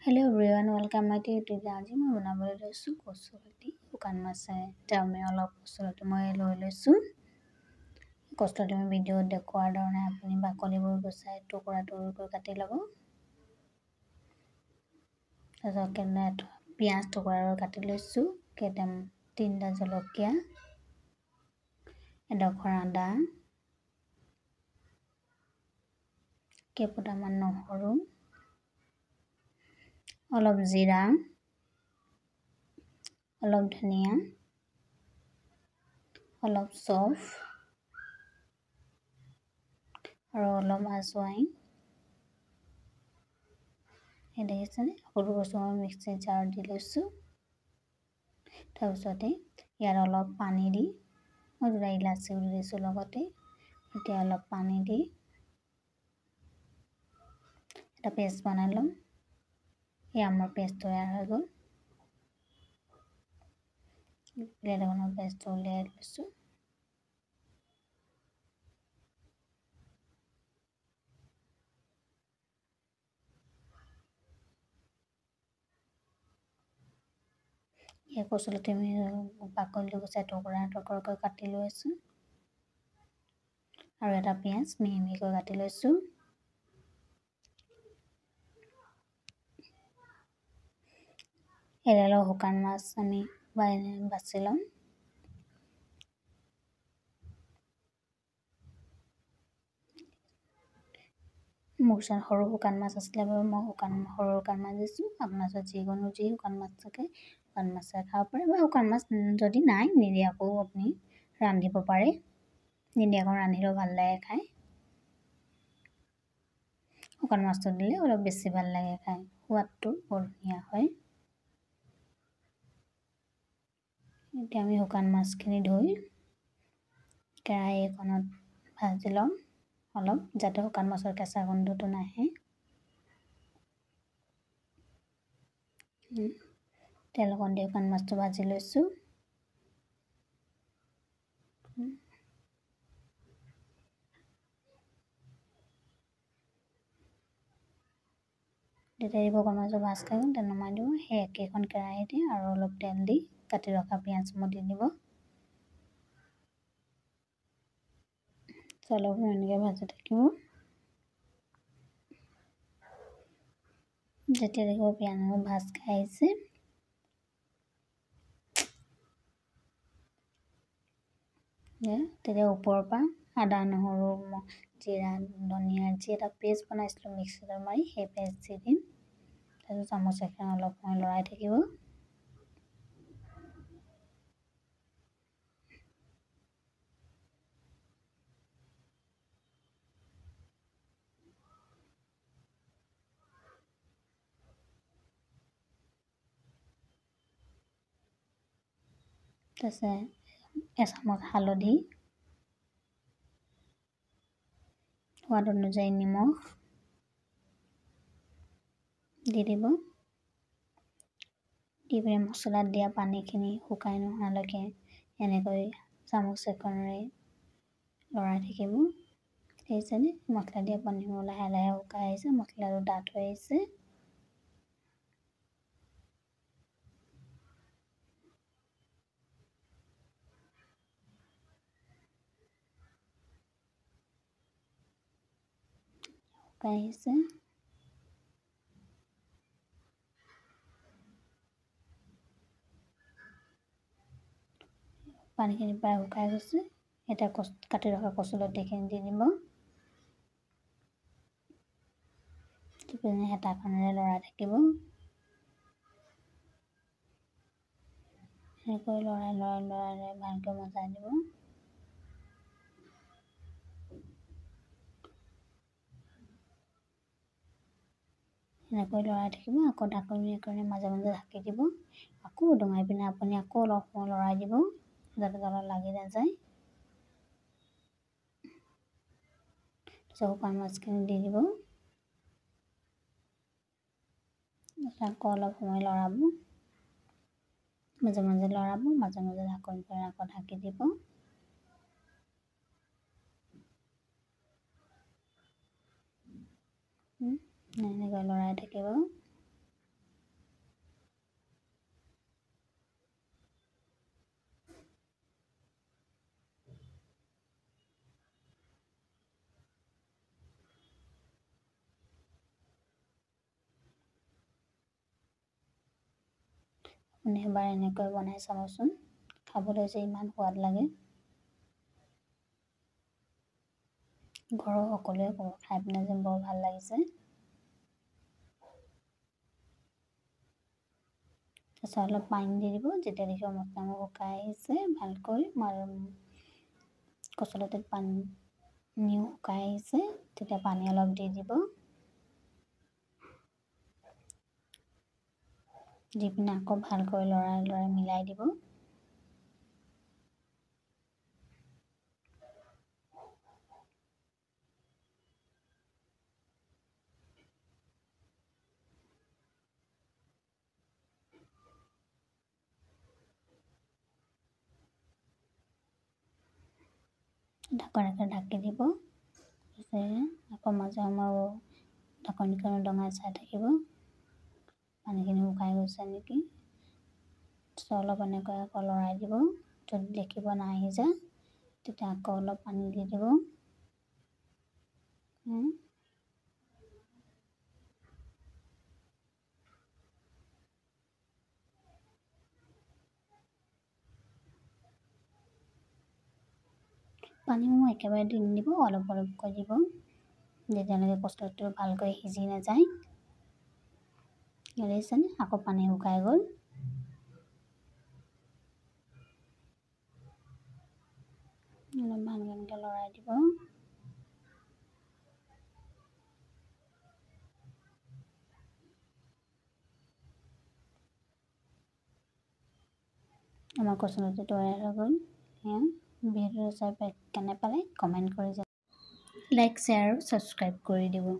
Hello everyone, welcome my YouTube. আজি মই বনাবলৈ লৈছো কচুলতি শুকান মাছে আমি অলপ কচুলতি মই লৈ লৈছো কচুলতি মই ভিডিঅ'ত দেখুৱাৰ ধৰণে আপুনি বাকলিবোৰ গুচাই টুকুৰা টুকুৰকৈ কাটি ল'ব তাৰপিছত পিয়াজ টুকুৰাকৈ কাটি লৈছো তিনটা জলকীয়া এডোখৰ আদা কেইফুটামান নহৰু অলপ জিৰা অলপ ধনিয়া অলপ চফ আৰু অলপ আজৱাইন দেখিছেনে সৰু বস্তু মই মিক্সি জাৰ দি লৈছো তাৰপিছতে ইয়াৰ অলপ পানী দি মই দুটা ইলাচি দি দিছো লগতে এতিয়া অলপ পানী দি এটা পেষ্ট বনাই লম এই আমাৰ পেষ্ট তৈয়াৰ হৈ গ'ল লেডনৰ পেষ্ট উলিয়াই লৈছো এই কচুলতি আমি বাকলিটো গুচাই টুকুৰা টুকুৰকৈ কাটি লৈছো আৰু এটা পিয়াজ মিহি মিহিকৈ কাটি লৈছো এডাল শুকান মাছ আমি বাছি লম মুগচাৰ সৰু শুকান মাছ আছিলে বাবে মই সৰু শুকান মাছ দিছো আপোনাৰ যিকোনো শুকান মাছ থাকে শুকান মাছে খাব পাৰে বা শুকান মাছ যদি নাই নিদিয়াকো আপুনি ৰান্ধিব পাৰে নিদিয়াকৈ ৰান্ধিলেও ভাল লাগে খাই শুকান মাছটো দিলে অলপ বেছি ভাল লাগে খাই সোৱাদটো বৰ ধুনীয়া হয় এতিয়া আমি শুকান মাছখিনি ধুই কেৰাহী এখনত ভাজি লম অলপ যাতে শুকান মাছৰ কেঁচা গন্ধটো নাহে তেল অকণ দি শুকান মাছটো ভাজি লৈছো যেতিয়া শুকান মাছটো ভাজ খাই গ'ল তেল নমাই দিব সেই একেখন কেৰাহীতে আৰু অলপ তেল দি কাটি ৰখা পিঁয়াজসমূহ দি দিব অলপ এনেকৈ ভাজি থাকিব যেতিয়া দেখিব পিঁয়াজবোৰ ভাজ খাই আহিছে তেতিয়া ওপৰৰ পৰা আদা নহৰু জিৰা ধনিয়া যি এটা পেষ্ট বনাইছিলোঁ মিক্সিত মাৰি সেই পেষ্ট দি দিম তাৰপিছত চামুচ এখন অলপ সময় লৰাই থাকিব তাৰপিছত এচামুচ হালধি সোৱাদ অনুযায়ী নিমখ দি দিব দি পিনে মছলাত দিয়া পানীখিনি শুকাই নোহোৱালৈকে এনেকৈ চামুচ এখনেৰে লৰাই থাকিব দেখিছেনে মছলা দিয়া পানীবোৰ লাহে লাহে শুকাই আহিছে মছলাটো ডাঠ হৈ আহিছে পানীখিনি প্ৰায় শুকাই গৈছে এতিয়া কাটি ৰখা কচুলতিখিনি দি দিব হেতাখনেৰে লৰাই থাকিব এনেকৈ লৰাই ভালকৈ মজাই দিব এনেকৈ লৰাই থাকিব আকৌ ঢাকনি কৰি মাজে মাজে ঢাকি দিব আকৌ উদঙাই পিনে আপুনি আকৌ অলপ সময় লৰাই দিব যাতে তলত লাগি নাযায় শুকান মাছখিনি দি দিব আকৌ অলপ সময় লৰাব মাজে মাজে লৰাব মাজে মাজে ঢাকনি কৰি আকৌ ঢাকি দিব এনেকৈ লৰাই থাকিব আপুনি এবাৰ এনেকৈ বনাই চাবচোন, খাবলৈ যে ইমান সোৱাদ লাগে। ঘৰৰ সকলোৱে ক'ব খাই পিনে যে বৰ ভাল লাগিছে। তাৰপিছত অলপ পানী দি দিব। যেতিয়া দেখিব মছলাবোৰ শুকাই আহিছে ভালকৈ, কচুলতিত পানীও শুকাই আহিছে, তেতিয়া পানী অলপ দি দিব। দি পিনে আকৌ ভালকৈ লৰাই মিলাই দিব। ঢাকনিৰে ঢাকি দিব। আকৌ মাজে সময়ে ঢাকনিখন দঙাই চাই থাকিব পানীখিনি শুকাই গৈছে নেকি। অলপ এনেকৈ আকৌ লৰাই দিব। যদি দেখিব নাই সিজা তেতিয়া আকৌ অলপ পানী দি দিব। পানীও একেবাৰে দি নিদিব, অলপ অলপকৈ দিব, যেতিয়ালৈকে কচুলতিটো ভালকৈ সিজি নাযায়। দেখিছেনে আকৌ পানী শুকাই গ'ল। অলপ ভালকৈ এনেকৈ লৰাই দিব। আমাৰ কচুলতি তৈয়াৰ হৈ গ'ল। ভিডিঅ'টো চাই কেনে পালে কমেণ্ট কৰি যাব। লাইক, শ্বেয়াৰ আৰু ছাবস্ক্ৰাইব কৰি দিব।